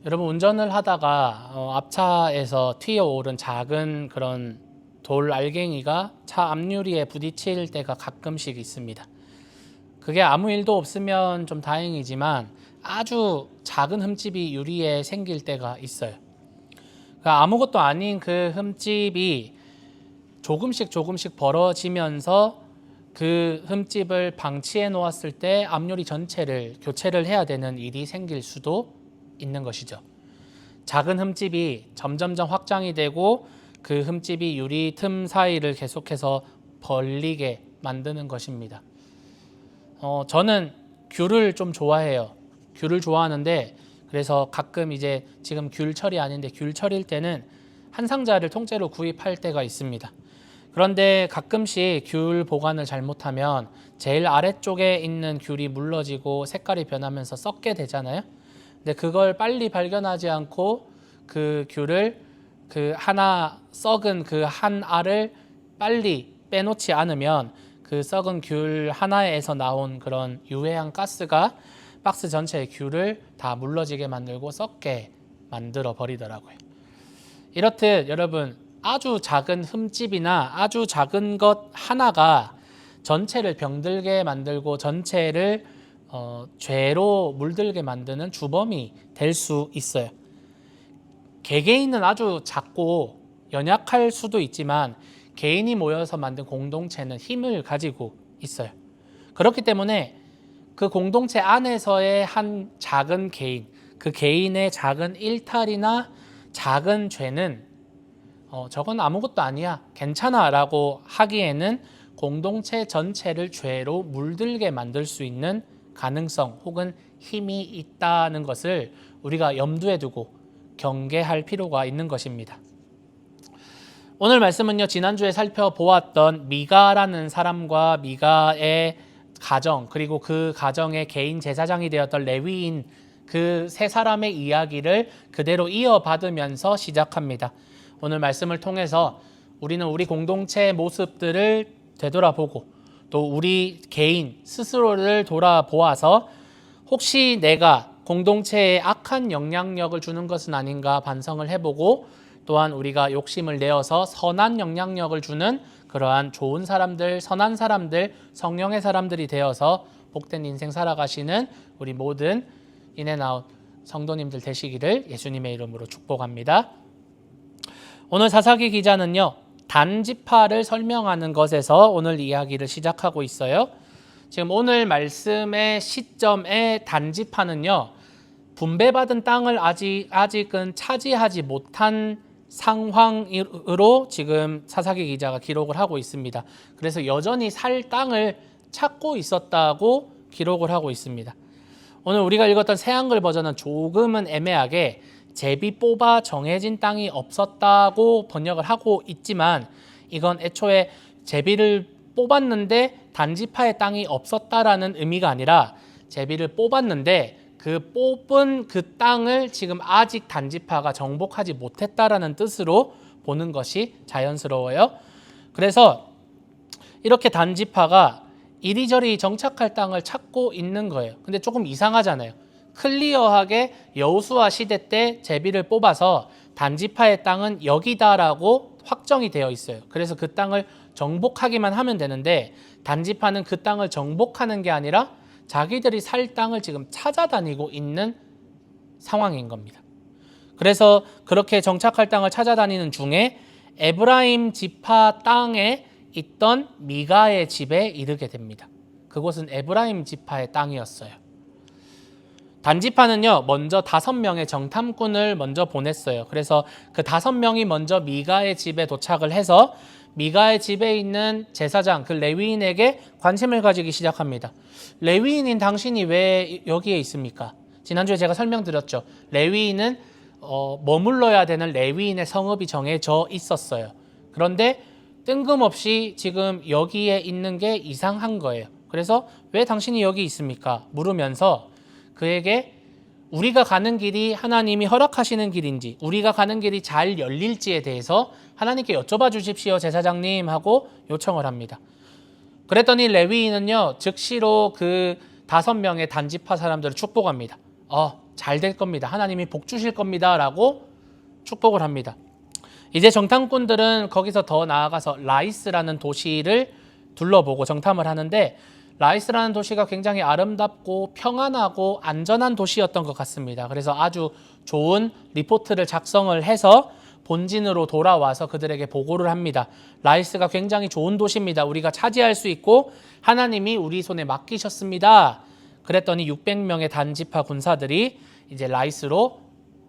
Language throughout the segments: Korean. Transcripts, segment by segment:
여러분 운전을 하다가 앞차에서 튀어오른 작은 그런 돌 알갱이가 차 앞유리에 부딪힐 때가 가끔씩 있습니다. 그게 아무 일도 없으면 좀 다행이지만 아주 작은 흠집이 유리에 생길 때가 있어요. 그러니까 아무것도 아닌 그 흠집이 조금씩 벌어지면서 그 흠집을 방치해 놓았을 때 앞유리 전체를 교체를 해야 되는 일이 생길 수도 있는 것이죠. 작은 흠집이 점점점 확장이 되고 그 흠집이 유리 틈 사이를 계속해서 벌리게 만드는 것입니다. 저는 귤을 좀 좋아해요. 귤을 좋아하는데 그래서 가끔 이제 지금 귤철이 아닌데 귤철일 때는 한 상자를 통째로 구입할 때가 있습니다. 그런데 가끔씩 귤 보관을 잘못하면 제일 아래쪽에 있는 귤이 물러지고 색깔이 변하면서 썩게 되잖아요. 근데 그걸 빨리 발견하지 않고 그 귤을 그 하나 썩은 그 한 알을 빨리 빼놓지 않으면 그 썩은 귤 하나에서 나온 그런 유해한 가스가 박스 전체의 귤을 다 물러지게 만들고 썩게 만들어 버리더라고요. 이렇듯 여러분 아주 작은 흠집이나 아주 작은 것 하나가 전체를 병들게 만들고 전체를 죄로 물들게 만드는 주범이 될 수 있어요. 개개인은 아주 작고 연약할 수도 있지만 개인이 모여서 만든 공동체는 힘을 가지고 있어요. 그렇기 때문에 그 공동체 안에서의 한 작은 개인, 그 개인의 작은 일탈이나 작은 죄는 저건 아무것도 아니야, 괜찮아 라고 하기에는 공동체 전체를 죄로 물들게 만들 수 있는 가능성 혹은 힘이 있다는 것을 우리가 염두에 두고 경계할 필요가 있는 것입니다. 오늘 말씀은요, 지난주에 살펴보았던 미가라는 사람과 미가의 가정, 그리고 그 가정의 개인 제사장이 되었던 레위인, 그 세 사람의 이야기를 그대로 이어받으면서 시작합니다. 오늘 말씀을 통해서 우리는 우리 공동체의 모습들을 되돌아보고 또 우리 개인 스스로를 돌아보아서 혹시 내가 공동체에 악한 영향력을 주는 것은 아닌가 반성을 해보고, 또한 우리가 욕심을 내어서 선한 영향력을 주는 그러한 좋은 사람들, 선한 사람들, 성령의 사람들이 되어서 복된 인생 살아가시는 우리 모든 인앤아웃 성도님들 되시기를 예수님의 이름으로 축복합니다. 오늘 사사기 기자는요, 단지파를 설명하는 것에서 오늘 이야기를 시작하고 있어요. 지금 오늘 말씀의 시점의 단지파는요, 분배받은 땅을 아직은 차지하지 못한 상황으로 지금 사사기 기자가 기록을 하고 있습니다. 그래서 여전히 살 땅을 찾고 있었다고 기록을 하고 있습니다. 오늘 우리가 읽었던 새한글 버전은 조금은 애매하게 제비 뽑아 정해진 땅이 없었다고 번역을 하고 있지만, 이건 애초에 제비를 뽑았는데 단지파의 땅이 없었다라는 의미가 아니라 제비를 뽑았는데 그 뽑은 그 땅을 지금 아직 단지파가 정복하지 못했다라는 뜻으로 보는 것이 자연스러워요. 그래서 이렇게 단지파가 이리저리 정착할 땅을 찾고 있는 거예요. 근데 조금 이상하잖아요. 클리어하게 여호수아 시대 때 제비를 뽑아서 단지파의 땅은 여기다라고 확정이 되어 있어요. 그래서 그 땅을 정복하기만 하면 되는데 단지파는 그 땅을 정복하는 게 아니라 자기들이 살 땅을 지금 찾아다니고 있는 상황인 겁니다. 그래서 그렇게 정착할 땅을 찾아다니는 중에 에브라임 지파 땅에 있던 미가의 집에 이르게 됩니다. 그곳은 에브라임 지파의 땅이었어요. 단지파는요, 먼저 5명의 정탐꾼을 먼저 보냈어요. 그래서 그 5명이 먼저 미가의 집에 도착을 해서 미가의 집에 있는 제사장, 그 레위인에게 관심을 가지기 시작합니다. 레위인인 당신이 왜 여기에 있습니까? 지난주에 제가 설명드렸죠. 레위인은 머물러야 되는 레위인의 성읍이 정해져 있었어요. 그런데 뜬금없이 지금 여기에 있는 게 이상한 거예요. 그래서 왜 당신이 여기 있습니까? 물으면서 그에게 우리가 가는 길이 하나님이 허락하시는 길인지, 우리가 가는 길이 잘 열릴지에 대해서 하나님께 여쭤봐 주십시오, 제사장님 하고 요청을 합니다. 그랬더니 레위인은요, 즉시로 그 5명의 단지파 사람들을 축복합니다. 잘 될 겁니다. 하나님이 복 주실 겁니다. 라고 축복을 합니다. 이제 정탐꾼들은 거기서 더 나아가서 라이스라는 도시를 둘러보고 정탐을 하는데 라이스라는 도시가 굉장히 아름답고 평안하고 안전한 도시였던 것 같습니다. 그래서 아주 좋은 리포트를 작성을 해서 본진으로 돌아와서 그들에게 보고를 합니다. 라이스가 굉장히 좋은 도시입니다. 우리가 차지할 수 있고 하나님이 우리 손에 맡기셨습니다. 그랬더니 600명의 단지파 군사들이 이제 라이스로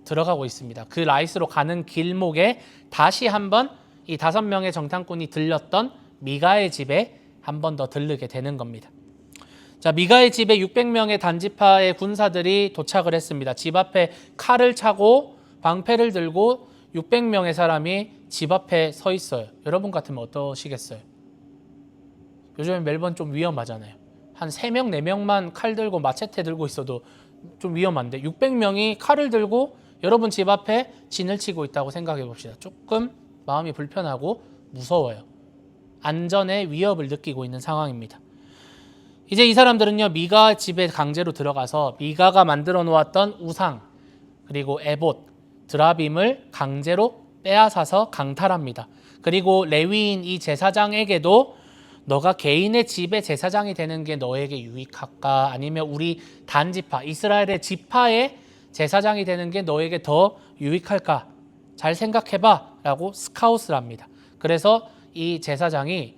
들어가고 있습니다. 그 라이스로 가는 길목에 다시 한번 이 5명의 정탐꾼이 들렸던 미가의 집에 한 번 더 들르게 되는 겁니다. 자, 미가의 집에 600명의 단지파의 군사들이 도착을 했습니다. 집 앞에 칼을 차고 방패를 들고 600명의 사람이 집 앞에 서 있어요. 여러분 같으면 어떠시겠어요? 요즘에 멜번 좀 위험하잖아요. 한 3명, 4명만 칼 들고 마체테 들고 있어도 좀 위험한데 600명이 칼을 들고 여러분 집 앞에 진을 치고 있다고 생각해 봅시다. 조금 마음이 불편하고 무서워요. 안전의 위협을 느끼고 있는 상황입니다. 이제 이 사람들은요, 미가 집에 강제로 들어가서 미가가 만들어 놓았던 우상 그리고 에봇, 드라빔을 강제로 빼앗아서 강탈합니다. 그리고 레위인 이 제사장에게도 너가 개인의 집의 제사장이 되는 게 너에게 유익할까? 아니면 우리 단지파, 이스라엘의 지파의 제사장이 되는 게 너에게 더 유익할까? 잘 생각해봐 라고 스카웃을 합니다. 그래서 이 제사장이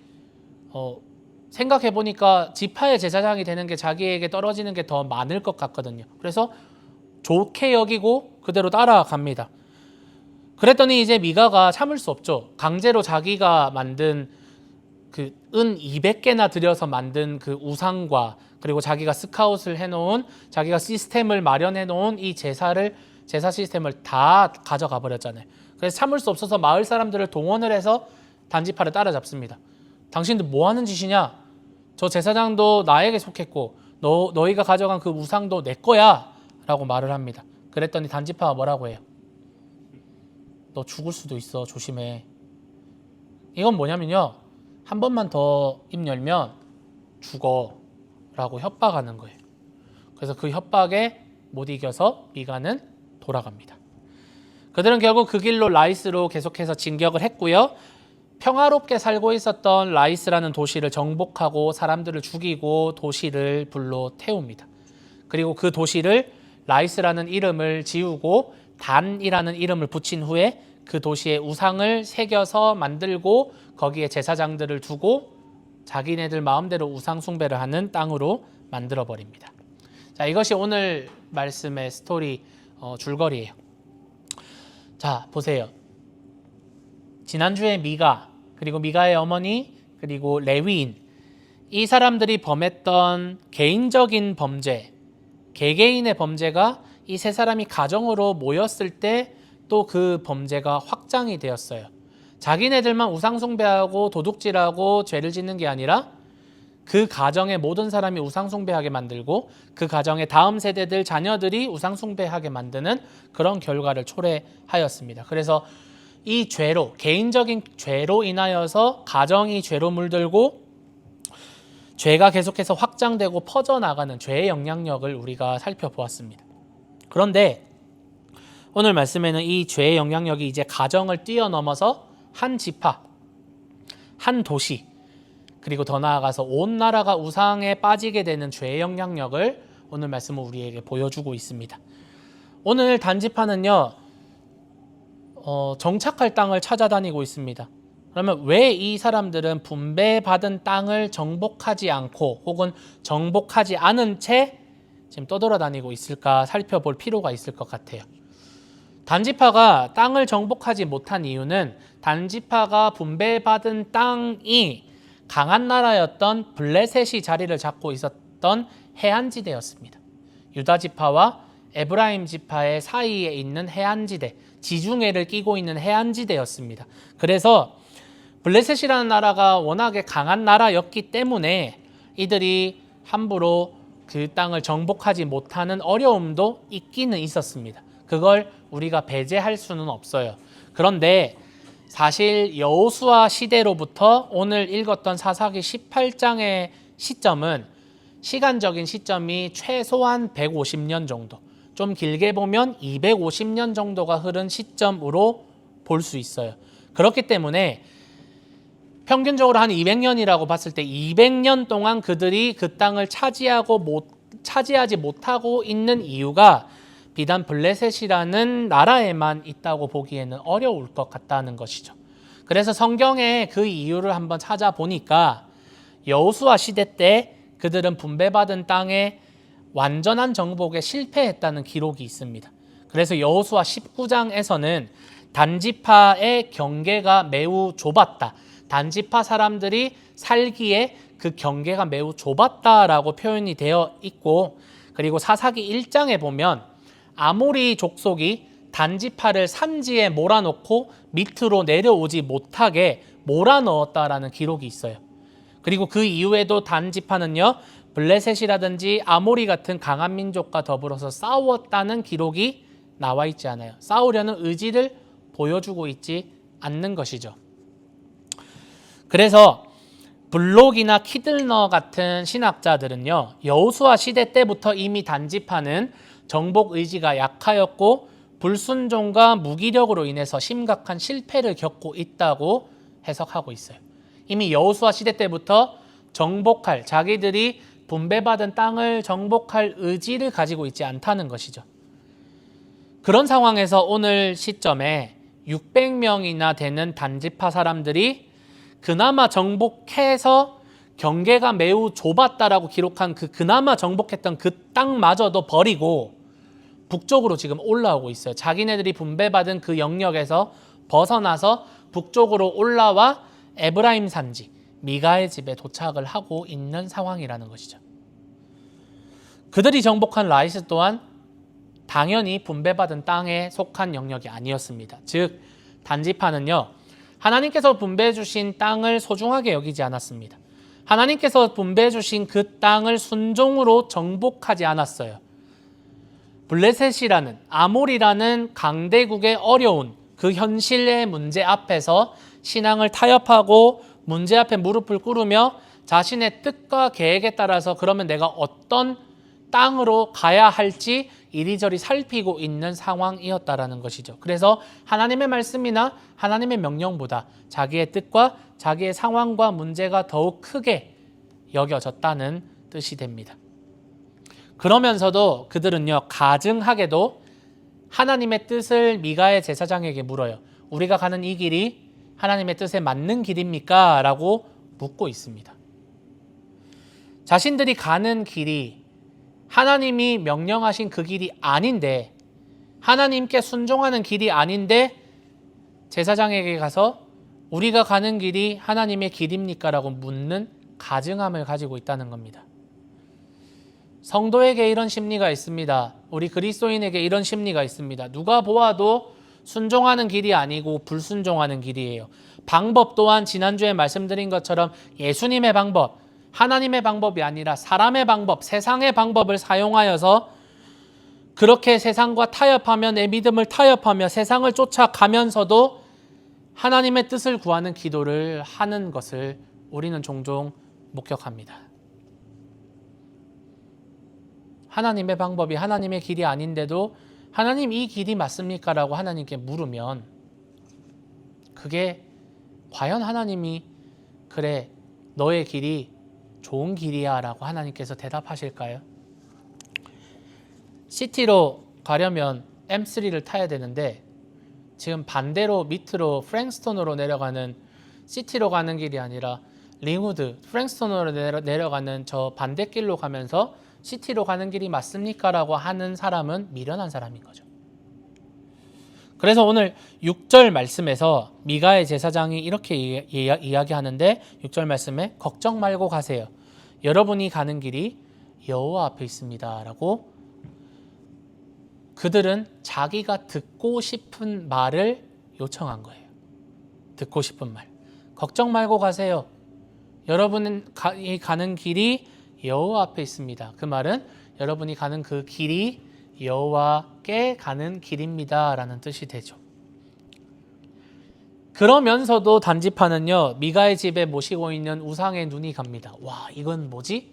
생각해보니까 지파의 제사장이 되는 게 자기에게 떨어지는 게 더 많을 것 같거든요. 그래서 좋게 여기고 그대로 따라갑니다. 그랬더니 이제 미가가 참을 수 없죠. 강제로 자기가 만든 그 은 200개나 들여서 만든 그 우상과 그리고 자기가 스카웃을 해놓은 자기가 시스템을 마련해놓은 이 제사 시스템을 다 가져가 버렸잖아요. 그래서 참을 수 없어서 마을 사람들을 동원을 해서 단지파를 따라잡습니다. 당신들 뭐 하는 짓이냐? 저 제사장도 나에게 속했고 너희가 가져간 그 우상도 내 거야 라고 말을 합니다. 그랬더니 단지파가 뭐라고 해요? 너 죽을 수도 있어. 조심해. 이건 뭐냐면요, 한 번만 더 입 열면 죽어 라고 협박하는 거예요. 그래서 그 협박에 못 이겨서 미가는 돌아갑니다. 그들은 결국 그 길로 라이스로 계속해서 진격을 했고요. 평화롭게 살고 있었던 라이스라는 도시를 정복하고 사람들을 죽이고 도시를 불로 태웁니다. 그리고 그 도시를 라이스라는 이름을 지우고 단이라는 이름을 붙인 후에 그 도시에 우상을 새겨서 만들고 거기에 제사장들을 두고 자기네들 마음대로 우상 숭배를 하는 땅으로 만들어 버립니다. 자, 이것이 오늘 말씀의 스토리 줄거리예요. 자, 보세요. 지난주에 미가, 그리고 미가의 어머니, 그리고 레위인, 이 사람들이 범했던 개인적인 범죄, 개개인의 범죄가 이 세 사람이 가정으로 모였을 때 또 그 범죄가 확장이 되었어요. 자기네들만 우상 숭배하고 도둑질하고 죄를 짓는 게 아니라 그 가정의 모든 사람이 우상 숭배하게 만들고 그 가정의 다음 세대들 자녀들이 우상 숭배하게 만드는 그런 결과를 초래하였습니다. 그래서 이 죄로, 개인적인 죄로 인하여서 가정이 죄로 물들고 죄가 계속해서 확장되고 퍼져나가는 죄의 영향력을 우리가 살펴보았습니다. 그런데 오늘 말씀에는 이 죄의 영향력이 이제 가정을 뛰어넘어서 한 지파, 한 도시, 그리고 더 나아가서 온 나라가 우상에 빠지게 되는 죄의 영향력을 오늘 말씀은 우리에게 보여주고 있습니다. 오늘 단지파는요, 정착할 땅을 찾아다니고 있습니다. 그러면 왜 이 사람들은 분배받은 땅을 정복하지 않고 혹은 정복하지 않은 채 지금 떠돌아다니고 있을까 살펴볼 필요가 있을 것 같아요. 단지파가 땅을 정복하지 못한 이유는 단지파가 분배받은 땅이 강한 나라였던 블레셋이 자리를 잡고 있었던 해안지대였습니다. 유다 지파와 에브라임 지파의 사이에 있는 해안지대, 지중해를 끼고 있는 해안지대였습니다. 그래서 블레셋이라는 나라가 워낙에 강한 나라였기 때문에 이들이 함부로 그 땅을 정복하지 못하는 어려움도 있기는 있었습니다. 그걸 우리가 배제할 수는 없어요. 그런데 사실 여호수아 시대로부터 오늘 읽었던 사사기 18장의 시점은 시간적인 시점이 최소한 150년 정도, 좀 길게 보면 250년 정도가 흐른 시점으로 볼 수 있어요. 그렇기 때문에 평균적으로 한 200년이라고 봤을 때 200년 동안 그들이 그 땅을 차지하지 못하고 있는 이유가 비단 블레셋이라는 나라에만 있다고 보기에는 어려울 것 같다는 것이죠. 그래서 성경에 그 이유를 한번 찾아보니까 여호수아 시대 때 그들은 분배받은 땅에 완전한 정복에 실패했다는 기록이 있습니다. 그래서 여호수아 19장에서는 단지파의 경계가 매우 좁았다. 단지파 사람들이 살기에 그 경계가 매우 좁았다라고 표현이 되어 있고, 그리고 사사기 1장에 보면 아모리 족속이 단지파를 산지에 몰아넣고 밑으로 내려오지 못하게 몰아넣었다라는 기록이 있어요. 그리고 그 이후에도 단지파는요, 블레셋이라든지 아모리 같은 강한 민족과 더불어서 싸웠다는 기록이 나와 있지 않아요. 싸우려는 의지를 보여주고 있지 않는 것이죠. 그래서 블록이나 키들너 같은 신학자들은요, 여호수아 시대 때부터 이미 단지파는 정복 의지가 약하였고 불순종과 무기력으로 인해서 심각한 실패를 겪고 있다고 해석하고 있어요. 이미 여호수아 시대 때부터 정복할, 자기들이 분배받은 땅을 정복할 의지를 가지고 있지 않다는 것이죠. 그런 상황에서 오늘 시점에 600명이나 되는 단지파 사람들이 그나마 정복해서 경계가 매우 좁았다라고 기록한 그나마 정복했던 그 땅마저도 버리고 북쪽으로 지금 올라오고 있어요. 자기네들이 분배받은 그 영역에서 벗어나서 북쪽으로 올라와 에브라임 산지, 미가의 집에 도착을 하고 있는 상황이라는 것이죠. 그들이 정복한 라이스 또한 당연히 분배받은 땅에 속한 영역이 아니었습니다. 즉 단지파는요, 하나님께서 분배해 주신 땅을 소중하게 여기지 않았습니다. 하나님께서 분배해 주신 그 땅을 순종으로 정복하지 않았어요. 블레셋이라는, 아몰이라는 강대국의 어려운 그 현실의 문제 앞에서 신앙을 타협하고 문제 앞에 무릎을 꿇으며 자신의 뜻과 계획에 따라서 그러면 내가 어떤 땅으로 가야 할지 이리저리 살피고 있는 상황이었다라는 것이죠. 그래서 하나님의 말씀이나 하나님의 명령보다 자기의 뜻과 자기의 상황과 문제가 더욱 크게 여겨졌다는 뜻이 됩니다. 그러면서도 그들은요, 가증하게도 하나님의 뜻을 미가의 제사장에게 물어요. 우리가 가는 이 길이 하나님의 뜻에 맞는 길입니까? 라고 묻고 있습니다. 자신들이 가는 길이 하나님이 명령하신 그 길이 아닌데, 하나님께 순종하는 길이 아닌데 제사장에게 가서 우리가 가는 길이 하나님의 길입니까? 라고 묻는 가증함을 가지고 있다는 겁니다. 성도에게 이런 심리가 있습니다. 우리 그리스도인에게 이런 심리가 있습니다. 누가 보아도 순종하는 길이 아니고 불순종하는 길이에요. 방법 또한 지난주에 말씀드린 것처럼 예수님의 방법, 하나님의 방법이 아니라 사람의 방법, 세상의 방법을 사용하여서 그렇게 세상과 타협하며 내 믿음을 타협하며 세상을 쫓아가면서도 하나님의 뜻을 구하는 기도를 하는 것을 우리는 종종 목격합니다. 하나님의 방법이 하나님의 길이 아닌데도 하나님 이 길이 맞습니까? 라고 하나님께 물으면 그게 과연 하나님이 그래 너의 길이 좋은 길이야 라고 하나님께서 대답하실까요? 시티로 가려면 M3를 타야 되는데 지금 반대로 밑으로 프랭스톤으로 내려가는 시티로 가는 길이 아니라 링우드, 프랭스톤으로 내려가는 저 반대길로 가면서 시티로 가는 길이 맞습니까? 라고 하는 사람은 미련한 사람인 거죠. 그래서 오늘 6절 말씀에서 미가의 제사장이 이렇게 이야기하는데 6절 말씀에 걱정 말고 가세요. 여러분이 가는 길이 여호와 앞에 있습니다. 라고 그들은 자기가 듣고 싶은 말을 요청한 거예요. 듣고 싶은 말. 걱정 말고 가세요. 여러분이 가는 길이 여호와 앞에 있습니다. 그 말은 여러분이 가는 그 길이 여호와께 가는 길입니다. 라는 뜻이 되죠. 그러면서도 단지파는요, 미가의 집에 모시고 있는 우상에 눈이 갑니다. 와, 이건 뭐지?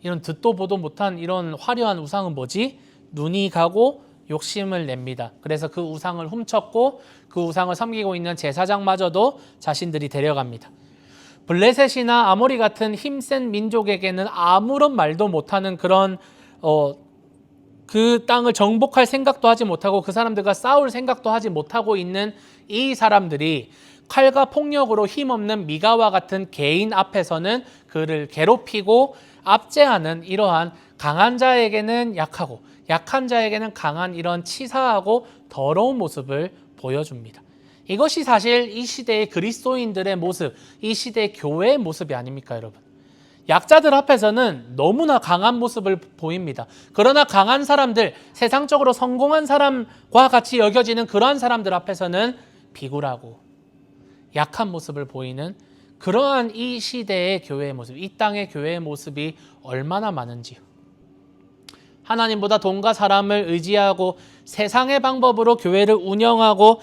이런 듣도 보도 못한 이런 화려한 우상은 뭐지? 눈이 가고 욕심을 냅니다. 그래서 그 우상을 훔쳤고 그 우상을 섬기고 있는 제사장마저도 자신들이 데려갑니다. 블레셋이나 아모리 같은 힘센 민족에게는 아무런 말도 못하는 그런 그 땅을 정복할 생각도 하지 못하고 그 사람들과 싸울 생각도 하지 못하고 있는 이 사람들이 칼과 폭력으로 힘없는 미가와 같은 개인 앞에서는 그를 괴롭히고 압제하는 이러한 강한 자에게는 약하고 약한 자에게는 강한 이런 치사하고 더러운 모습을 보여줍니다. 이것이 사실 이 시대의 그리스도인들의 모습, 이 시대의 교회의 모습이 아닙니까, 여러분? 약자들 앞에서는 너무나 강한 모습을 보입니다. 그러나 강한 사람들, 세상적으로 성공한 사람과 같이 여겨지는 그러한 사람들 앞에서는 비굴하고 약한 모습을 보이는 그러한 이 시대의 교회의 모습, 이 땅의 교회의 모습이 얼마나 많은지요. 하나님보다 돈과 사람을 의지하고 세상의 방법으로 교회를 운영하고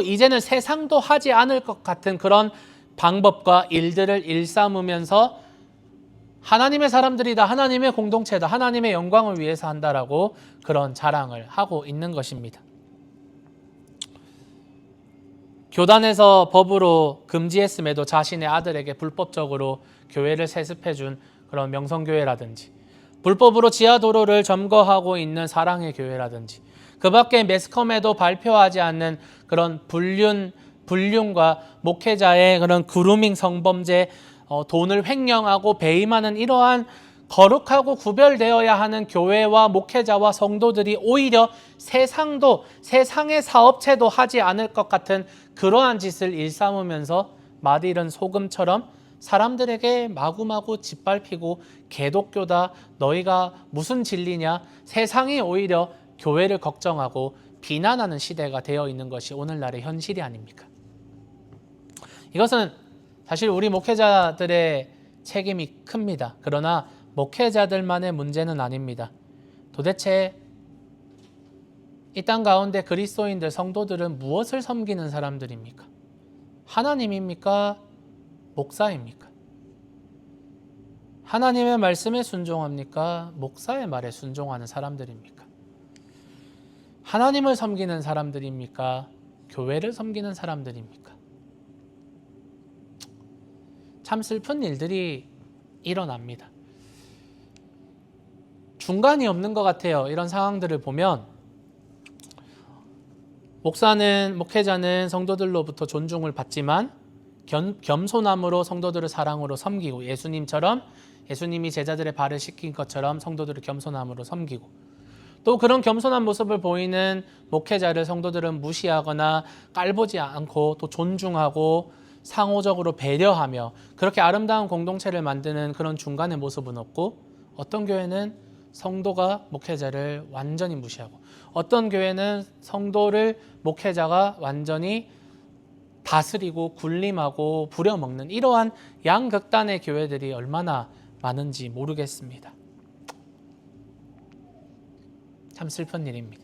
이제는 세상도 하지 않을 것 같은 그런 방법과 일들을 일삼으면서 하나님의 사람들이다, 하나님의 공동체다, 하나님의 영광을 위해서 한다라고 그런 자랑을 하고 있는 것입니다. 교단에서 법으로 금지했음에도 자신의 아들에게 불법적으로 교회를 세습해준 그런 명성교회라든지, 불법으로 지하도로를 점거하고 있는 사랑의 교회라든지, 그 밖에 매스컴에도 발표하지 않는 그런 불륜과 목회자의 그런 그루밍 성범죄, 돈을 횡령하고 배임하는 이러한 거룩하고 구별되어야 하는 교회와 목회자와 성도들이 오히려 세상의 사업체도 하지 않을 것 같은 그러한 짓을 일삼으면서 마디른 소금처럼 사람들에게 마구마구 짓밟히고 개독교다, 너희가 무슨 진리냐, 세상이 오히려 교회를 걱정하고 비난하는 시대가 되어 있는 것이 오늘날의 현실이 아닙니까? 이것은 사실 우리 목회자들의 책임이 큽니다. 그러나 목회자들만의 문제는 아닙니다. 도대체 이 땅 가운데 그리스도인들, 성도들은 무엇을 섬기는 사람들입니까? 하나님입니까? 목사입니까? 하나님의 말씀에 순종합니까? 목사의 말에 순종하는 사람들입니까? 하나님을 섬기는 사람들입니까? 교회를 섬기는 사람들입니까? 참 슬픈 일들이 일어납니다. 중간이 없는 것 같아요. 이런 상황들을 보면 목회자는 성도들로부터 존중을 받지만 겸손함으로 성도들을 사랑으로 섬기고, 예수님이 제자들의 발을 씻긴 것처럼 성도들을 겸손함으로 섬기고, 또 그런 겸손한 모습을 보이는 목회자를 성도들은 무시하거나 깔보지 않고 또 존중하고 상호적으로 배려하며 그렇게 아름다운 공동체를 만드는 그런 중간의 모습은 없고, 어떤 교회는 성도가 목회자를 완전히 무시하고, 어떤 교회는 성도를 목회자가 완전히 다스리고 군림하고 부려먹는 이러한 양극단의 교회들이 얼마나 많은지 모르겠습니다. 참 슬픈 일입니다.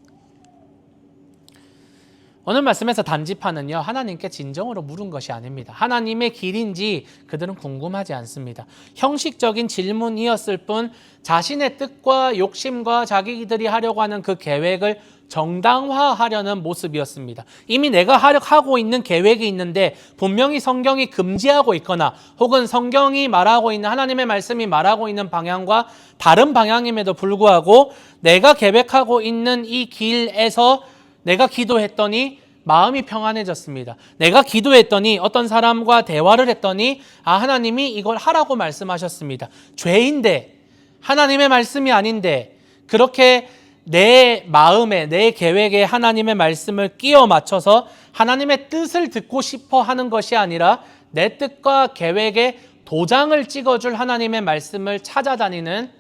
오늘 말씀에서 단지파는요, 하나님께 진정으로 물은 것이 아닙니다. 하나님의 길인지 그들은 궁금하지 않습니다. 형식적인 질문이었을 뿐 자신의 뜻과 욕심과 자기들이 하려고 하는 그 계획을 정당화하려는 모습이었습니다. 이미 내가 하고 있는 계획이 있는데 분명히 성경이 금지하고 있거나 혹은 성경이 말하고 있는, 하나님의 말씀이 말하고 있는 방향과 다른 방향임에도 불구하고 내가 계획하고 있는 이 길에서 내가 기도했더니 마음이 평안해졌습니다. 내가 기도했더니 어떤 사람과 대화를 했더니 하나님이 이걸 하라고 말씀하셨습니다. 죄인데, 하나님의 말씀이 아닌데 그렇게 내 마음에, 내 계획에 하나님의 말씀을 끼워 맞춰서 하나님의 뜻을 듣고 싶어 하는 것이 아니라 내 뜻과 계획에 도장을 찍어줄 하나님의 말씀을 찾아다니는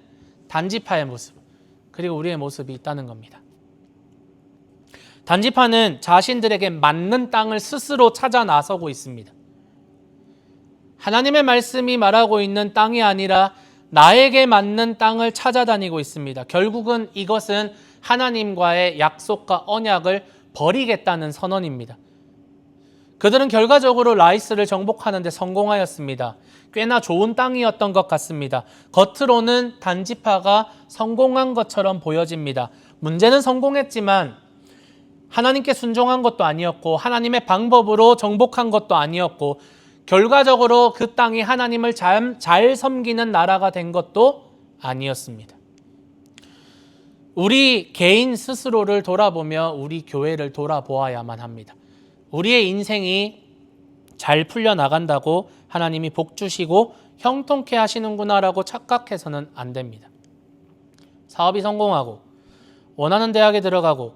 단지파의 모습, 그리고 우리의 모습이 있다는 겁니다. 단지파는 자신들에게 맞는 땅을 스스로 찾아 나서고 있습니다. 하나님의 말씀이 말하고 있는 땅이 아니라 나에게 맞는 땅을 찾아다니고 있습니다. 결국은 이것은 하나님과의 약속과 언약을 버리겠다는 선언입니다. 그들은 결과적으로 라이스를 정복하는 데 성공하였습니다. 꽤나 좋은 땅이었던 것 같습니다. 겉으로는 단지파가 성공한 것처럼 보여집니다. 문제는 성공했지만 하나님께 순종한 것도 아니었고 하나님의 방법으로 정복한 것도 아니었고 결과적으로 그 땅이 하나님을 잘 섬기는 나라가 된 것도 아니었습니다. 우리 개인 스스로를 돌아보며 우리 교회를 돌아보아야만 합니다. 우리의 인생이 잘 풀려나간다고 하나님이 복 주시고 형통케 하시는구나라고 착각해서는 안 됩니다. 사업이 성공하고 원하는 대학에 들어가고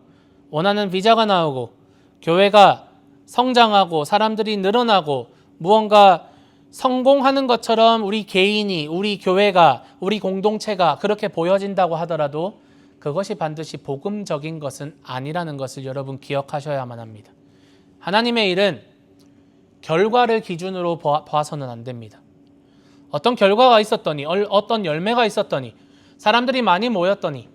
원하는 비자가 나오고 교회가 성장하고 사람들이 늘어나고 무언가 성공하는 것처럼 우리 개인이, 우리 교회가, 우리 공동체가 그렇게 보여진다고 하더라도 그것이 반드시 복음적인 것은 아니라는 것을 여러분 기억하셔야만 합니다. 하나님의 일은 결과를 기준으로 봐서는 안 됩니다. 어떤 결과가 있었더니, 어떤 열매가 있었더니, 사람들이 많이 모였더니,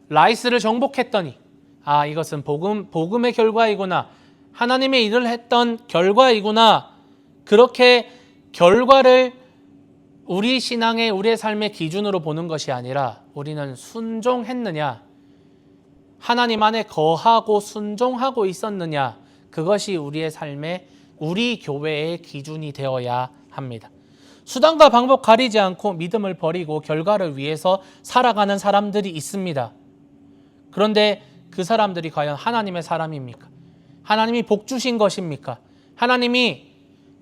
라이스를 정복했더니, 아, 이것은 복음의 결과이구나, 하나님의 일을 했던 결과이구나, 그렇게 결과를 우리 신앙의, 우리의 삶의 기준으로 보는 것이 아니라 우리는 순종했느냐, 하나님 안에 거하고 순종하고 있었느냐, 그것이 우리의 삶의, 우리 교회의 기준이 되어야 합니다. 수단과 방법 가리지 않고 믿음을 버리고 결과를 위해서 살아가는 사람들이 있습니다. 그런데 그 사람들이 과연 하나님의 사람입니까? 하나님이 복 주신 것입니까? 하나님이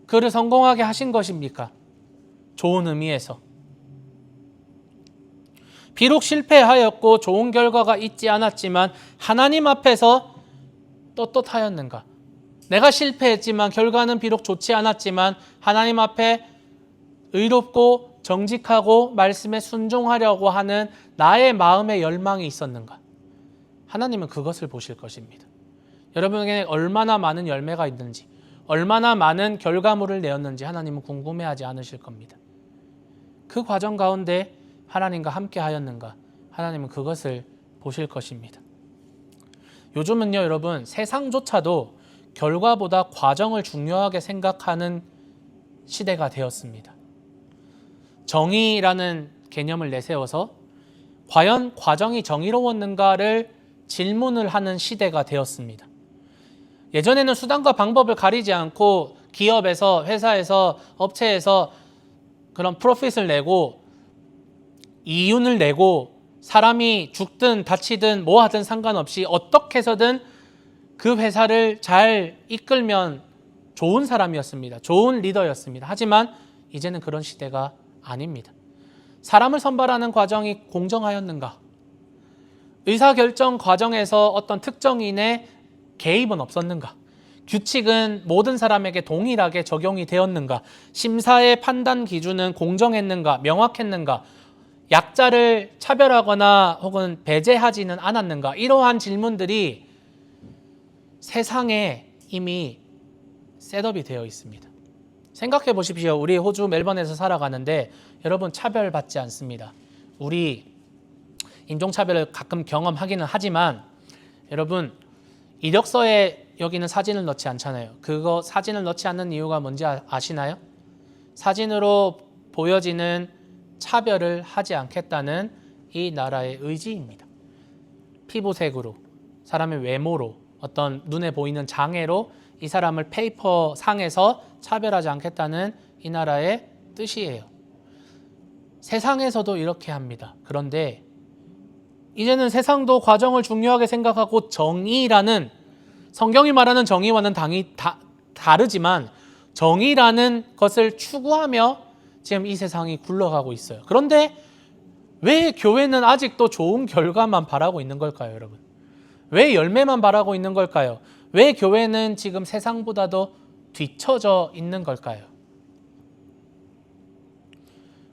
그를 성공하게 하신 것입니까? 좋은 의미에서. 비록 실패하였고 좋은 결과가 있지 않았지만 하나님 앞에서 떳떳하였는가? 내가 실패했지만 결과는 비록 좋지 않았지만 하나님 앞에 의롭고 정직하고 말씀에 순종하려고 하는 나의 마음의 열망이 있었는가? 하나님은 그것을 보실 것입니다. 여러분에게 얼마나 많은 열매가 있는지, 얼마나 많은 결과물을 내었는지 하나님은 궁금해하지 않으실 겁니다. 그 과정 가운데 하나님과 함께 하였는가? 하나님은 그것을 보실 것입니다. 요즘은요, 여러분, 세상조차도 결과보다 과정을 중요하게 생각하는 시대가 되었습니다. 정의라는 개념을 내세워서 과연 과정이 정의로웠는가를 질문을 하는 시대가 되었습니다. 예전에는 수단과 방법을 가리지 않고 기업에서, 회사에서, 업체에서 그런 프로핏을 내고 이윤을 내고 사람이 죽든 다치든 뭐 하든 상관없이 어떻게 해서든 그 회사를 잘 이끌면 좋은 사람이었습니다. 좋은 리더였습니다. 하지만 이제는 그런 시대가 아닙니다. 사람을 선발하는 과정이 공정하였는가? 의사결정 과정에서 어떤 특정인의 개입은 없었는가? 규칙은 모든 사람에게 동일하게 적용이 되었는가? 심사의 판단 기준은 공정했는가? 명확했는가? 약자를 차별하거나 혹은 배제하지는 않았는가? 이러한 질문들이 세상에 이미 셋업이 되어 있습니다. 생각해 보십시오. 우리 호주 멜번에서 살아가는데 여러분 차별받지 않습니다. 우리 인종차별을 가끔 경험하기는 하지만 여러분 이력서에 여기는 사진을 넣지 않잖아요. 그거 사진을 넣지 않는 이유가 뭔지 아시나요? 사진으로 보여지는 차별을 하지 않겠다는 이 나라의 의지입니다. 피부색으로, 사람의 외모로, 어떤 눈에 보이는 장애로 이 사람을 페이퍼 상에서 차별하지 않겠다는 이 나라의 뜻이에요. 세상에서도 이렇게 합니다. 그런데 이제는 세상도 과정을 중요하게 생각하고 정의라는, 성경이 말하는 정의와는 다르지만 정의라는 것을 추구하며 지금 이 세상이 굴러가고 있어요. 그런데 왜 교회는 아직도 좋은 결과만 바라고 있는 걸까요, 여러분? 왜 열매만 바라고 있는 걸까요? 왜 교회는 지금 세상보다도 뒤처져 있는 걸까요?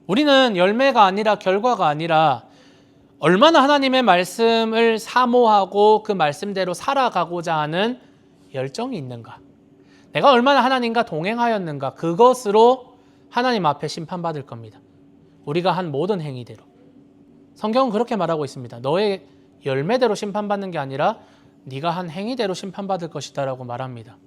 우리는 열매가 아니라 결과가 아니라 얼마나 하나님의 말씀을 사모하고 그 말씀대로 살아가고자 하는 열정이 있는가? 내가 얼마나 하나님과 동행하였는가? 그것으로 하나님 앞에 심판받을 겁니다. 우리가 한 모든 행위대로. 성경은 그렇게 말하고 있습니다. 너의 열매대로 심판받는 게 아니라 네가 한 행위대로 심판받을 것이다 라고 말합니다.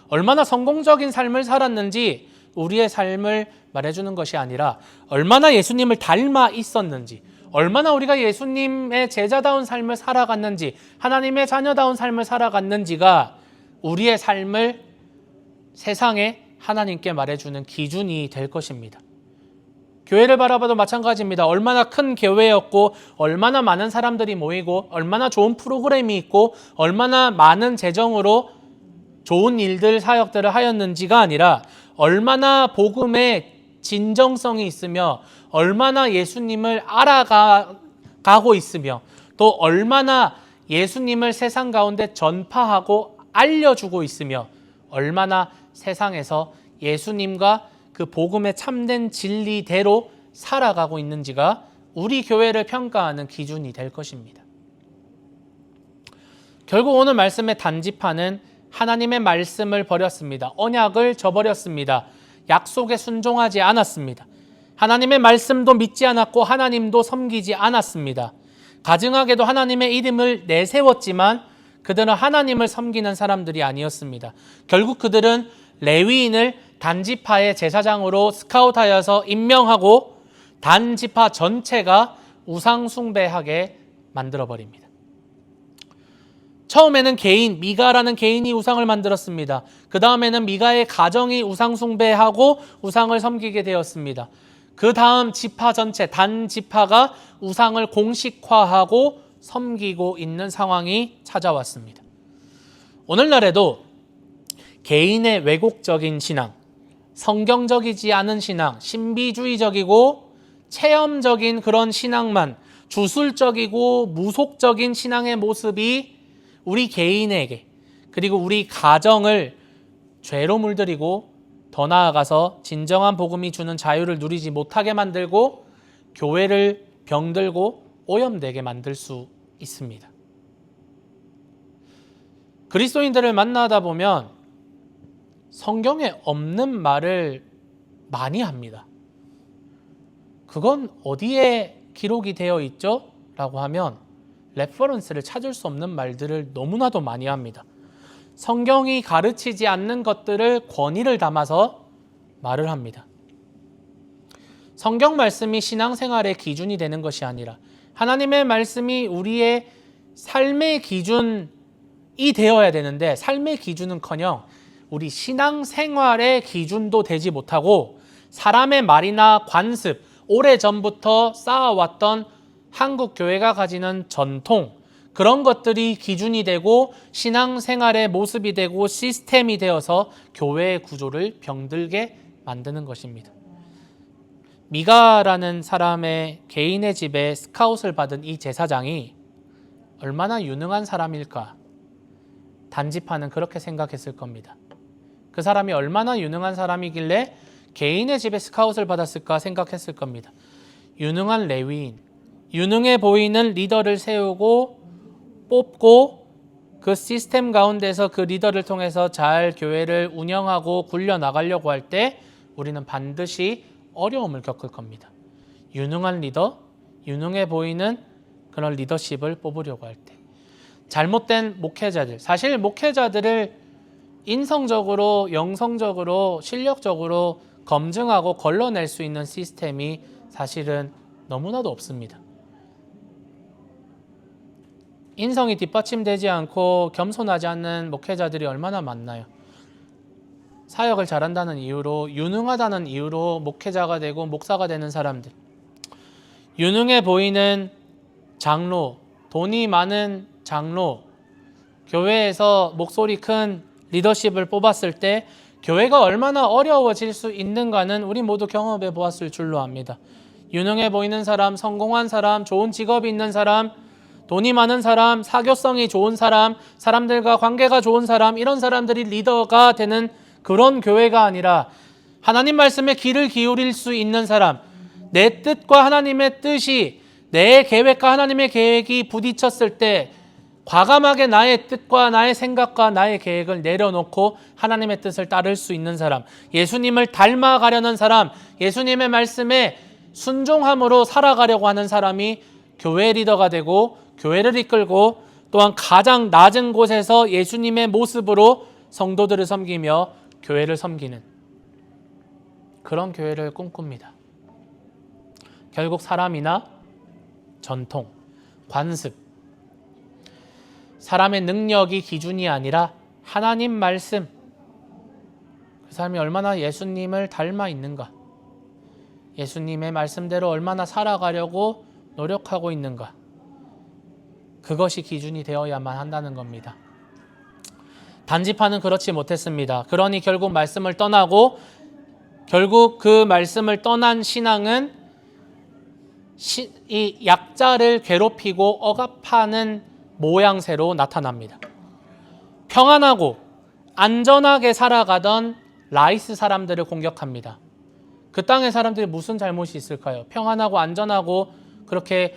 얼마나 성공적인 삶을 살았는지 우리의 삶을 말해주는 것이 아니라 얼마나 예수님을 닮아 있었는지, 얼마나 우리가 예수님의 제자다운 삶을 살아갔는지, 하나님의 자녀다운 삶을 살아갔는지가 우리의 삶을 세상에 하나님께 말해주는 기준이 될 것입니다. 교회를 바라봐도 마찬가지입니다. 얼마나 큰 교회였고, 얼마나 많은 사람들이 모이고, 얼마나 좋은 프로그램이 있고, 얼마나 많은 재정으로 좋은 일들, 사역들을 하였는지가 아니라 얼마나 복음의 진정성이 있으며, 얼마나 예수님을 알아가고 있으며, 또 얼마나 예수님을 세상 가운데 전파하고 알려주고 있으며, 얼마나 세상에서 예수님과 그 복음의 참된 진리대로 살아가고 있는지가 우리 교회를 평가하는 기준이 될 것입니다. 결국 오늘 말씀의 단지파는 하나님의 말씀을 버렸습니다. 언약을 저버렸습니다. 약속에 순종하지 않았습니다. 하나님의 말씀도 믿지 않았고 하나님도 섬기지 않았습니다. 가증하게도 하나님의 이름을 내세웠지만 그들은 하나님을 섬기는 사람들이 아니었습니다. 결국 그들은 레위인을 단지파의 제사장으로 스카우트하여서 임명하고 단지파 전체가 우상 숭배하게 만들어버립니다. 처음에는 미가라는 개인이 우상을 만들었습니다. 그 다음에는 미가의 가정이 우상 숭배하고 우상을 섬기게 되었습니다. 그 다음 지파 전체, 단지파가 우상을 공식화하고 섬기고 있는 상황이 찾아왔습니다. 오늘날에도 개인의 왜곡적인 신앙, 성경적이지 않은 신앙, 신비주의적이고 체험적인 그런 신앙만, 주술적이고 무속적인 신앙의 모습이 우리 개인에게, 그리고 우리 가정을 죄로 물들이고 더 나아가서 진정한 복음이 주는 자유를 누리지 못하게 만들고 교회를 병들고 오염되게 만들 수 있습니다. 그리스도인들을 만나다 보면 성경에 없는 말을 많이 합니다. 그건 어디에 기록이 되어 있죠? 라고 하면 레퍼런스를 찾을 수 없는 말들을 너무나도 많이 합니다. 성경이 가르치지 않는 것들을 권위를 담아서 말을 합니다. 성경 말씀이 신앙생활의 기준이 되는 것이 아니라 하나님의 말씀이 우리의 삶의 기준이 되어야 되는데, 삶의 기준은커녕 우리 신앙생활의 기준도 되지 못하고 사람의 말이나 관습, 오래전부터 쌓아왔던 한국 교회가 가지는 전통, 그런 것들이 기준이 되고 신앙생활의 모습이 되고 시스템이 되어서 교회의 구조를 병들게 만드는 것입니다. 미가라는 사람의 개인의 집에 스카웃을 받은 이 제사장이 얼마나 유능한 사람일까? 단지파는 그렇게 생각했을 겁니다. 그 사람이 얼마나 유능한 사람이길래 개인의 집에 스카웃을 받았을까 생각했을 겁니다. 유능한 레위인, 유능해 보이는 리더를 세우고 뽑고 그 시스템 가운데서 그 리더를 통해서 잘 교회를 운영하고 굴려나가려고 할 때 우리는 반드시 어려움을 겪을 겁니다. 유능한 리더, 유능해 보이는 그런 리더십을 뽑으려고 할 때. 잘못된 목회자들, 사실 목회자들을 인성적으로, 영성적으로, 실력적으로 검증하고 걸러낼 수 있는 시스템이 사실은 너무나도 없습니다. 인성이 뒷받침되지 않고 겸손하지 않는 목회자들이 얼마나 많나요? 사역을 잘한다는 이유로, 유능하다는 이유로 목회자가 되고 목사가 되는 사람들, 유능해 보이는 장로, 돈이 많은 장로, 교회에서 목소리 큰 리더십을 뽑았을 때 교회가 얼마나 어려워질 수 있는가는 우리 모두 경험해 보았을 줄로 압니다. 유능해 보이는 사람, 성공한 사람, 좋은 직업이 있는 사람, 돈이 많은 사람, 사교성이 좋은 사람, 사람들과 관계가 좋은 사람, 이런 사람들이 리더가 되는 그런 교회가 아니라 하나님 말씀에 귀를 기울일 수 있는 사람, 내 뜻과 하나님의 뜻이, 내 계획과 하나님의 계획이 부딪혔을 때 과감하게 나의 뜻과 나의 생각과 나의 계획을 내려놓고 하나님의 뜻을 따를 수 있는 사람, 예수님을 닮아가려는 사람, 예수님의 말씀에 순종함으로 살아가려고 하는 사람이 교회 리더가 되고 교회를 이끌고 또한 가장 낮은 곳에서 예수님의 모습으로 성도들을 섬기며 교회를 섬기는 그런 교회를 꿈꿉니다. 결국 사람이나 전통, 관습, 사람의 능력이 기준이 아니라 하나님 말씀, 그 사람이 얼마나 예수님을 닮아 있는가, 예수님의 말씀대로 얼마나 살아가려고 노력하고 있는가, 그것이 기준이 되어야만 한다는 겁니다. 단지파는 그렇지 못했습니다. 그러니 결국 말씀을 떠나고, 결국 그 말씀을 떠난 신앙은 이 약자를 괴롭히고 억압하는 모양새로 나타납니다. 평안하고 안전하게 살아가던 라이스 사람들을 공격합니다. 그 땅의 사람들이 무슨 잘못이 있을까요? 평안하고 안전하고 그렇게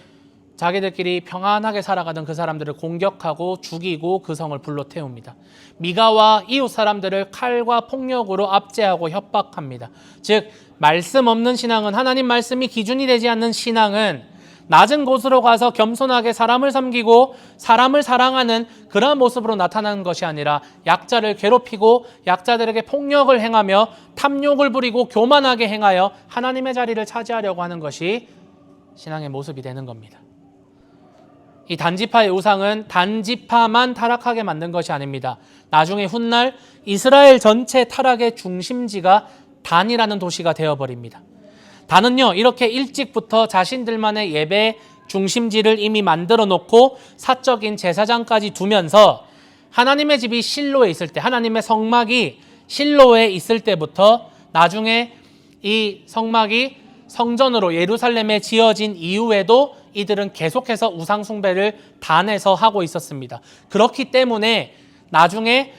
자기들끼리 평안하게 살아가던 그 사람들을 공격하고 죽이고 그 성을 불로 태웁니다. 미가와 이웃 사람들을 칼과 폭력으로 압제하고 협박합니다. 즉 말씀 없는 신앙은, 하나님 말씀이 기준이 되지 않는 신앙은 낮은 곳으로 가서 겸손하게 사람을 섬기고 사람을 사랑하는 그러한 모습으로 나타나는 것이 아니라 약자를 괴롭히고 약자들에게 폭력을 행하며 탐욕을 부리고 교만하게 행하여 하나님의 자리를 차지하려고 하는 것이 신앙의 모습이 되는 겁니다. 이 단지파의 우상은 단지파만 타락하게 만든 것이 아닙니다. 나중에 훗날 이스라엘 전체 타락의 중심지가 단이라는 도시가 되어버립니다. 단은요, 이렇게 일찍부터 자신들만의 예배 중심지를 이미 만들어 놓고 사적인 제사장까지 두면서 하나님의 집이 실로에 있을 때, 하나님의 성막이 실로에 있을 때부터 나중에 이 성막이 성전으로 예루살렘에 지어진 이후에도 이들은 계속해서 우상 숭배를 단에서 하고 있었습니다. 그렇기 때문에 나중에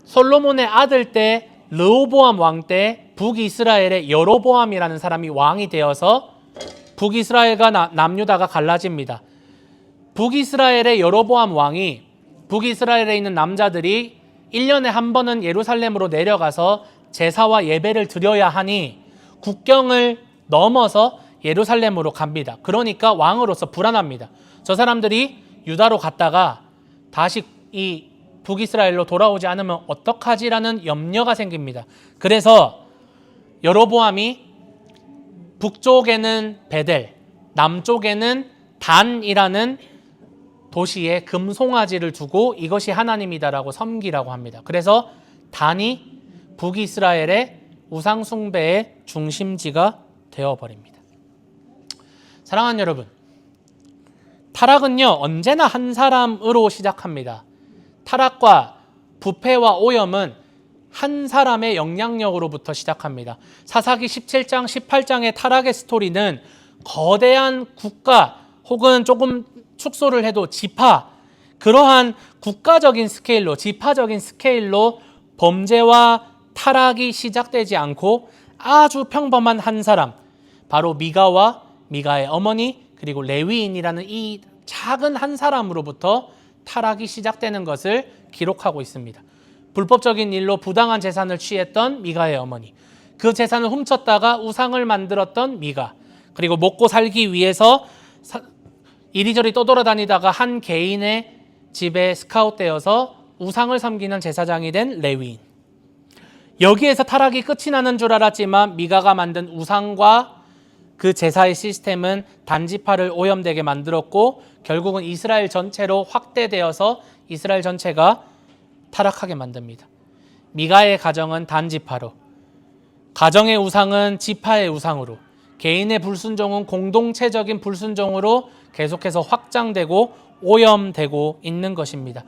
솔로몬의 아들 때 르호보암 왕 때 북이스라엘의 여로보암이라는 사람이 왕이 되어서 북이스라엘과 남유다가 갈라집니다. 북이스라엘의 여로보암 왕이, 북이스라엘에 있는 남자들이 1년에 한 번은 예루살렘으로 내려가서 제사와 예배를 드려야 하니 국경을 넘어서 예루살렘으로 갑니다. 그러니까 왕으로서 불안합니다. 저 사람들이 유다로 갔다가 다시 이 북이스라엘로 돌아오지 않으면 어떡하지라는 염려가 생깁니다. 그래서 여로보암이 북쪽에는 베델, 남쪽에는 단이라는 도시에 금송아지를 두고 이것이 하나님이다라고 섬기라고 합니다. 그래서 단이 북이스라엘의 우상숭배의 중심지가 되어버립니다. 사랑하는 여러분, 타락은요 언제나 한 사람으로 시작합니다. 타락과 부패와 오염은 한 사람의 영향력으로부터 시작합니다. 사사기 17장, 18장의 타락의 스토리는 거대한 국가 혹은 조금 축소를 해도 지파, 그러한 국가적인 스케일로, 지파적인 스케일로 범죄와 타락이 시작되지 않고 아주 평범한 한 사람, 바로 미가와 미가의 어머니 그리고 레위인이라는 이 작은 한 사람으로부터 타락이 시작되는 것을 기록하고 있습니다. 불법적인 일로 부당한 재산을 취했던 미가의 어머니, 그 재산을 훔쳤다가 우상을 만들었던 미가, 그리고 먹고 살기 위해서 이리저리 떠돌아다니다가 한 개인의 집에 스카웃되어서 우상을 섬기는 제사장이 된 레위인. 여기에서 타락이 끝이 나는 줄 알았지만 미가가 만든 우상과 그 제사의 시스템은 단지파를 오염되게 만들었고 결국은 이스라엘 전체로 확대되어서 이스라엘 전체가 타락하게 만듭니다. 미가의 가정은 단지파로, 가정의 우상은 지파의 우상으로, 개인의 불순종은 공동체적인 불순종으로 계속해서 확장되고 오염되고 있는 것입니다.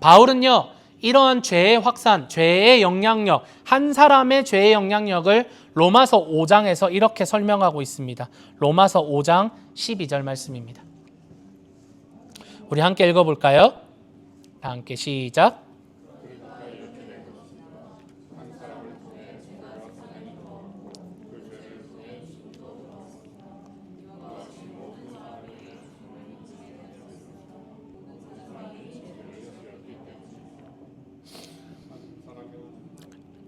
바울은요, 이러한 죄의 확산, 죄의 영향력, 한 사람의 죄의 영향력을 로마서 5장에서 이렇게 설명하고 있습니다. 로마서 5장 12절 말씀입니다. 우리 함께 읽어볼까요? 함께 시작.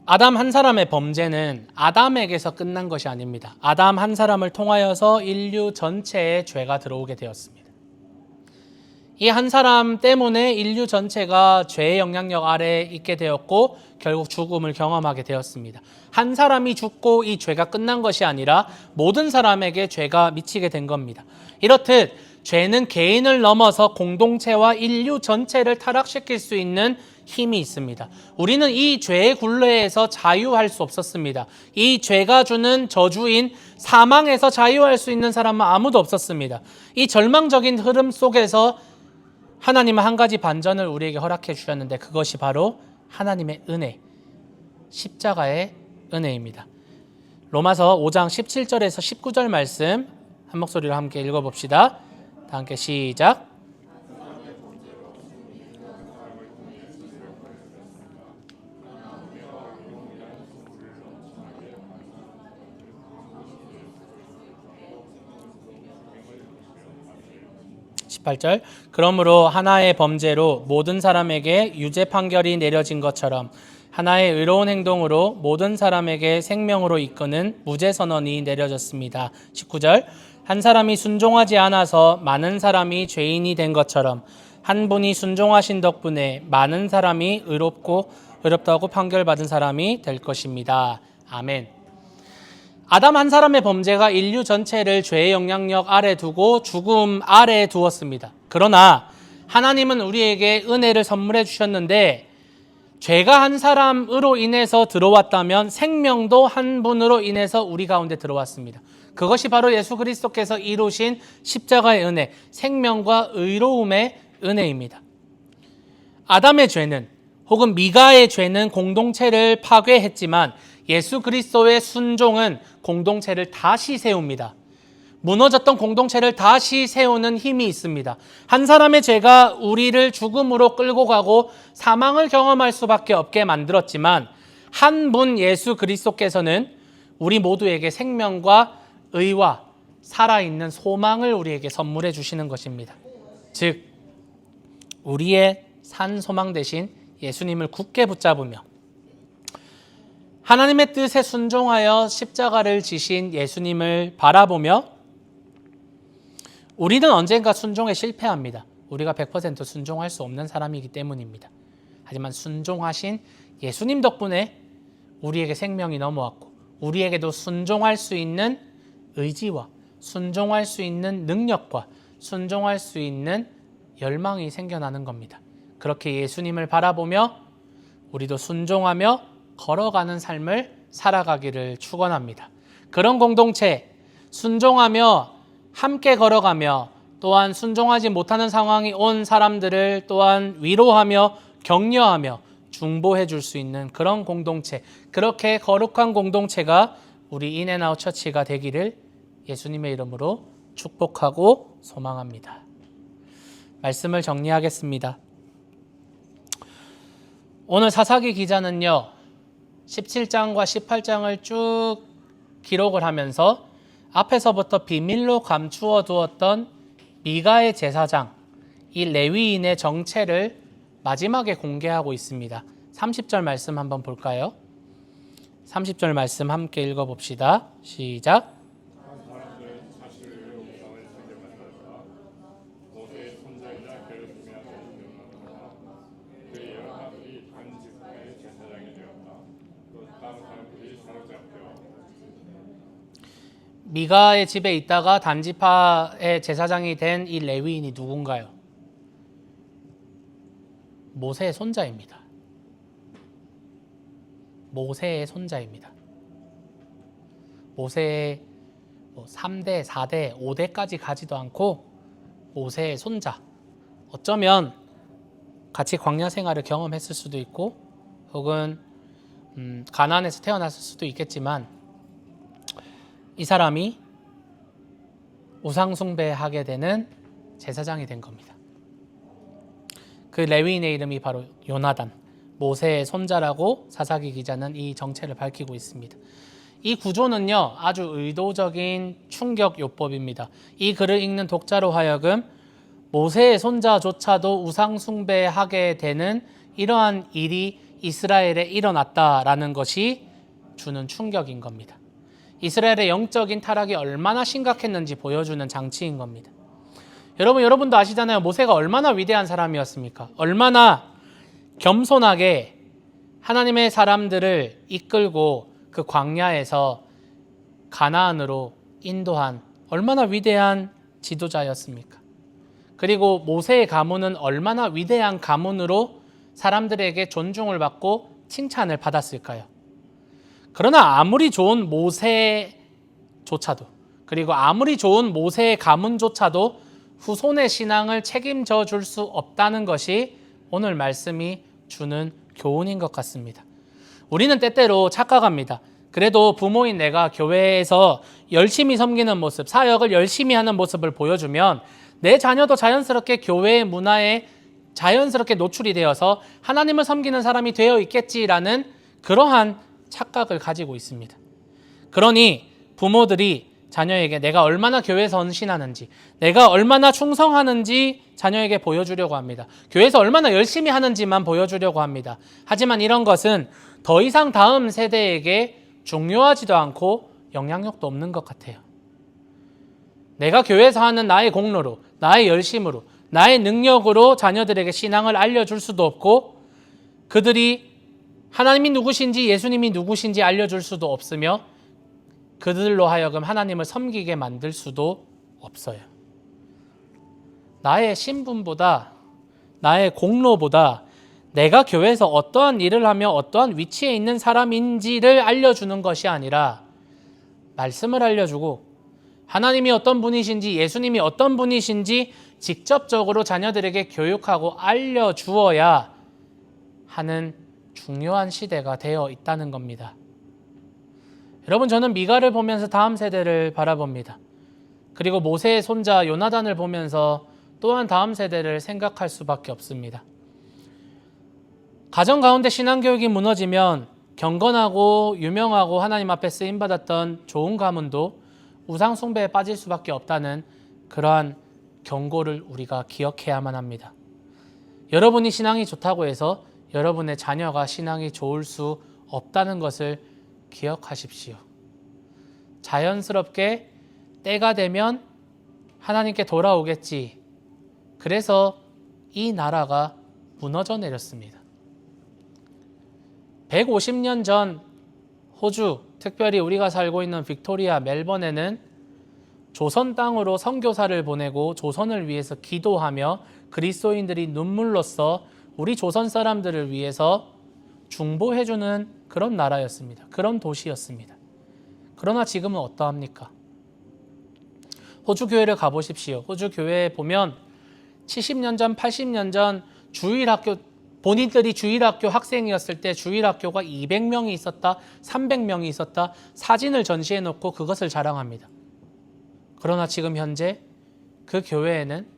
아담 한 사람의 범죄는 아담에게서 끝난 것이 아닙니다. 아담 한 사람을 통하여서 인류 전체에 죄가 들어오게 되었습니다. 이 한 사람 때문에 인류 전체가 죄의 영향력 아래에 있게 되었고 결국 죽음을 경험하게 되었습니다. 한 사람이 죽고 이 죄가 끝난 것이 아니라 모든 사람에게 죄가 미치게 된 겁니다. 이렇듯 죄는 개인을 넘어서 공동체와 인류 전체를 타락시킬 수 있는 힘이 있습니다. 우리는 이 죄의 굴레에서 자유할 수 없었습니다. 이 죄가 주는 저주인 사망에서 자유할 수 있는 사람은 아무도 없었습니다. 이 절망적인 흐름 속에서 하나님은 한 가지 반전을 우리에게 허락해 주셨는데 그것이 바로 하나님의 은혜, 십자가의 은혜입니다. 로마서 5장 17절에서 19절 말씀 한 목소리로 함께 읽어봅시다. 다 함께 시작. 18절. 그러므로 하나의 범죄로 모든 사람에게 유죄 판결이 내려진 것처럼 하나의 의로운 행동으로 모든 사람에게 생명으로 이끄는 무죄 선언이 내려졌습니다. 19절. 한 사람이 순종하지 않아서 많은 사람이 죄인이 된 것처럼 한 분이 순종하신 덕분에 많은 사람이 의롭다고 판결받은 사람이 될 것입니다. 아멘. 아담 한 사람의 범죄가 인류 전체를 죄의 영향력 아래 두고 죽음 아래에 두었습니다. 그러나 하나님은 우리에게 은혜를 선물해 주셨는데 죄가 한 사람으로 인해서 들어왔다면 생명도 한 분으로 인해서 우리 가운데 들어왔습니다. 그것이 바로 예수 그리스도께서 이루신 십자가의 은혜, 생명과 의로움의 은혜입니다. 아담의 죄는 혹은 미가의 죄는 공동체를 파괴했지만 예수 그리스도의 순종은 공동체를 다시 세웁니다. 무너졌던 공동체를 다시 세우는 힘이 있습니다. 한 사람의 죄가 우리를 죽음으로 끌고 가고 사망을 경험할 수밖에 없게 만들었지만 한 분 예수 그리스도께서는 우리 모두에게 생명과 의와 살아있는 소망을 우리에게 선물해 주시는 것입니다. 즉 우리의 산 소망 대신 예수님을 굳게 붙잡으며 하나님의 뜻에 순종하여 십자가를 지신 예수님을 바라보며 우리는 언젠가 순종에 실패합니다. 우리가 100% 순종할 수 없는 사람이기 때문입니다. 하지만 순종하신 예수님 덕분에 우리에게 생명이 넘어왔고 우리에게도 순종할 수 있는 의지와 순종할 수 있는 능력과 순종할 수 있는 열망이 생겨나는 겁니다. 그렇게 예수님을 바라보며 우리도 순종하며 걸어가는 삶을 살아가기를 축원합니다. 그런 공동체, 순종하며 함께 걸어가며 또한 순종하지 못하는 상황이 온 사람들을 또한 위로하며 격려하며 중보해 줄 수 있는 그런 공동체, 그렇게 거룩한 공동체가 우리 인앤아웃 처치가 되기를 예수님의 이름으로 축복하고 소망합니다. 말씀을 정리하겠습니다. 오늘 사사기 기자는요 17장과 18장을 쭉 기록을 하면서 앞에서부터 비밀로 감추어 두었던 미가의 제사장, 이 레위인의 정체를 마지막에 공개하고 있습니다. 30절 말씀 한번 볼까요? 30절 말씀 함께 읽어봅시다. 시작. 미가의 집에 있다가 단지파의 제사장이 된 이 레위인이 누군가요? 모세의 손자입니다. 모세의 손자입니다. 모세의 3대, 4대, 5대까지 가지도 않고 모세의 손자. 어쩌면 같이 광야 생활을 경험했을 수도 있고 혹은 가나안에서 태어났을 수도 있겠지만 이 사람이 우상 숭배하게 되는 제사장이 된 겁니다. 그 레위인의 이름이 바로 요나단, 모세의 손자라고 사사기 기자는 이 정체를 밝히고 있습니다. 이 구조는요 아주 의도적인 충격 요법입니다. 이 글을 읽는 독자로 하여금 모세의 손자조차도 우상 숭배하게 되는 이러한 일이 이스라엘에 일어났다라는 것이 주는 충격인 겁니다. 이스라엘의 영적인 타락이 얼마나 심각했는지 보여주는 장치인 겁니다. 여러분도 아시잖아요. 모세가 얼마나 위대한 사람이었습니까? 얼마나 겸손하게 하나님의 사람들을 이끌고 그 광야에서 가나안으로 인도한 얼마나 위대한 지도자였습니까? 그리고 모세의 가문은 얼마나 위대한 가문으로 사람들에게 존중을 받고 칭찬을 받았을까요? 그러나 아무리 좋은 모세조차도, 그리고 아무리 좋은 모세의 가문조차도 후손의 신앙을 책임져 줄 수 없다는 것이 오늘 말씀이 주는 교훈인 것 같습니다. 우리는 때때로 착각합니다. 그래도 부모인 내가 교회에서 열심히 섬기는 모습, 사역을 열심히 하는 모습을 보여주면 내 자녀도 자연스럽게 교회의 문화에 자연스럽게 노출이 되어서 하나님을 섬기는 사람이 되어 있겠지라는 그러한 착각을 가지고 있습니다. 그러니 부모들이 자녀에게 내가 얼마나 교회에서 헌신하는지, 내가 얼마나 충성하는지 자녀에게 보여주려고 합니다. 교회에서 얼마나 열심히 하는지만 보여주려고 합니다. 하지만 이런 것은 더 이상 다음 세대에게 중요하지도 않고 영향력도 없는 것 같아요. 내가 교회에서 하는 나의 공로로, 나의 열심으로, 나의 능력으로 자녀들에게 신앙을 알려줄 수도 없고, 그들이 하나님이 누구신지 예수님이 누구신지 알려줄 수도 없으며, 그들로 하여금 하나님을 섬기게 만들 수도 없어요. 나의 신분보다, 나의 공로보다 내가 교회에서 어떠한 일을 하며 어떠한 위치에 있는 사람인지를 알려주는 것이 아니라 말씀을 알려주고 하나님이 어떤 분이신지 예수님이 어떤 분이신지 직접적으로 자녀들에게 교육하고 알려주어야 하는 중요한 시대가 되어 있다는 겁니다. 여러분, 저는 미가를 보면서 다음 세대를 바라봅니다. 그리고 모세의 손자 요나단을 보면서 또한 다음 세대를 생각할 수밖에 없습니다. 가정 가운데 신앙교육이 무너지면 경건하고 유명하고 하나님 앞에 쓰임받았던 좋은 가문도 우상 숭배에 빠질 수밖에 없다는 그러한 경고를 우리가 기억해야만 합니다. 여러분이 신앙이 좋다고 해서 여러분의 자녀가 신앙이 좋을 수 없다는 것을 기억하십시오. 자연스럽게 때가 되면 하나님께 돌아오겠지. 그래서 이 나라가 무너져 내렸습니다. 150년 전 호주, 특별히 우리가 살고 있는 빅토리아 멜번에는 조선 땅으로 선교사를 보내고 조선을 위해서 기도하며 그리스도인들이 눈물로써 우리 조선 사람들을 위해서 중보해주는 그런 나라였습니다. 그런 도시였습니다. 그러나 지금은 어떠합니까? 호주 교회를 가보십시오. 호주 교회에 보면 70년 전, 80년 전 주일학교, 본인들이 주일학교 학생이었을 때 주일학교가 200명이 있었다, 300명이 있었다, 사진을 전시해 놓고 그것을 자랑합니다. 그러나 지금 현재 그 교회에는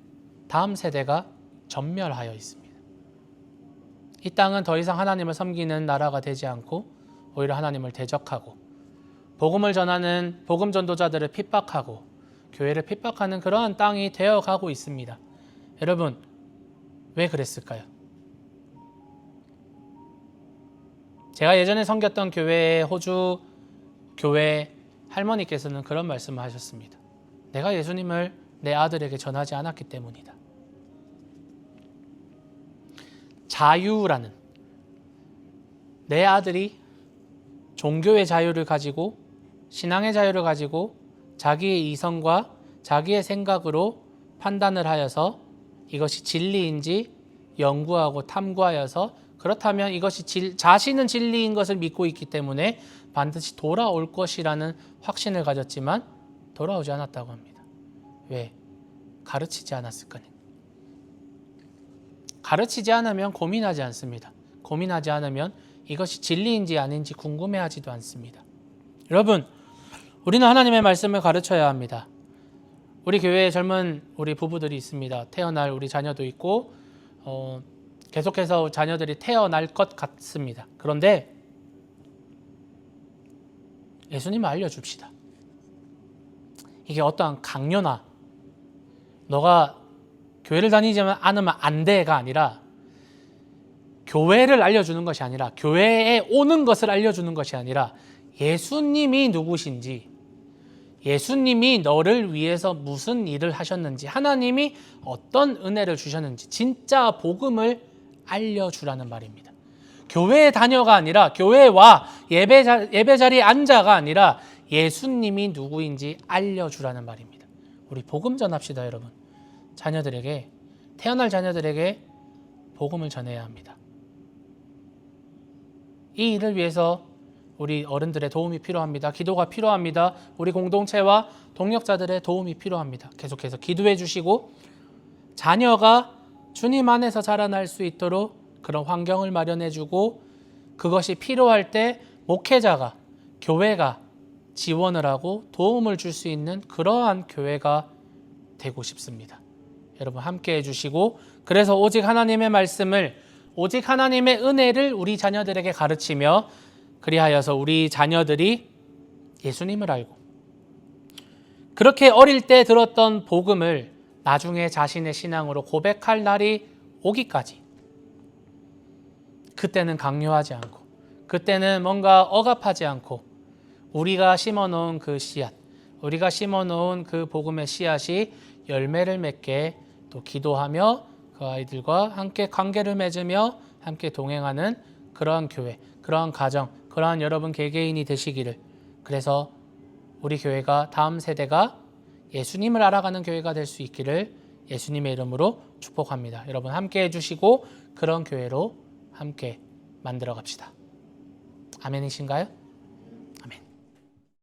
다음 세대가 전멸하여 있습니다. 이 땅은 더 이상 하나님을 섬기는 나라가 되지 않고 오히려 하나님을 대적하고 복음을 전하는 복음 전도자들을 핍박하고 교회를 핍박하는 그러한 땅이 되어가고 있습니다. 여러분, 왜 그랬을까요? 제가 예전에 섬겼던 교회의 호주 교회 할머니께서는 그런 말씀을 하셨습니다. 내가 예수님을 내 아들에게 전하지 않았기 때문이다. 자유라는, 내 아들이 종교의 자유를 가지고 신앙의 자유를 가지고 자기의 이성과 자기의 생각으로 판단을 하여서 이것이 진리인지 연구하고 탐구하여서 그렇다면 이것이 자신은 진리인 것을 믿고 있기 때문에 반드시 돌아올 것이라는 확신을 가졌지만 돌아오지 않았다고 합니다. 왜? 가르치지 않았을 거니. 가르치지 않으면 고민하지 않습니다. 고민하지 않으면 이것이 진리인지 아닌지 궁금해하지도 않습니다. 여러분, 우리는 하나님의 말씀을 가르쳐야 합니다. 우리 교회에 젊은 우리 부부들이 있습니다. 태어날 우리 자녀도 있고 계속해서 자녀들이 태어날 것 같습니다. 그런데 예수님을 알려줍시다. 이게 어떠한 강요나 너가 교회를 다니지 않으면 안 돼가 아니라 교회를 알려주는 것이 아니라 교회에 오는 것을 알려주는 것이 아니라 예수님이 누구신지, 예수님이 너를 위해서 무슨 일을 하셨는지, 하나님이 어떤 은혜를 주셨는지 진짜 복음을 알려주라는 말입니다. 교회에 다녀가 아니라 교회에 와 예배 자리에 앉아가 아니라 예수님이 누구인지 알려주라는 말입니다. 우리 복음 전합시다, 여러분. 자녀들에게, 태어날 자녀들에게 복음을 전해야 합니다. 이 일을 위해서 우리 어른들의 도움이 필요합니다. 기도가 필요합니다. 우리 공동체와 동역자들의 도움이 필요합니다. 계속해서 기도해 주시고 자녀가 주님 안에서 자라날 수 있도록 그런 환경을 마련해 주고 그것이 필요할 때 목회자가, 교회가 지원을 하고 도움을 줄 수 있는 그러한 교회가 되고 싶습니다. 여러분 함께 해주시고 그래서 오직 하나님의 말씀을, 오직 하나님의 은혜를 우리 자녀들에게 가르치며 그리하여서 우리 자녀들이 예수님을 알고 그렇게 어릴 때 들었던 복음을 나중에 자신의 신앙으로 고백할 날이 오기까지 그때는 강요하지 않고 그때는 뭔가 억압하지 않고 우리가 심어놓은 그 씨앗, 우리가 심어놓은 그 복음의 씨앗이 열매를 맺게 또 기도하며 그 아이들과 함께 관계를 맺으며 함께 동행하는 그러한 교회, 그러한 가정, 그러한 여러분 개개인이 되시기를, 그래서 우리 교회가 다음 세대가 예수님을 알아가는 교회가 될 수 있기를 예수님의 이름으로 축복합니다. 여러분 함께 해주시고 그런 교회로 함께 만들어 갑시다. 아멘이신가요?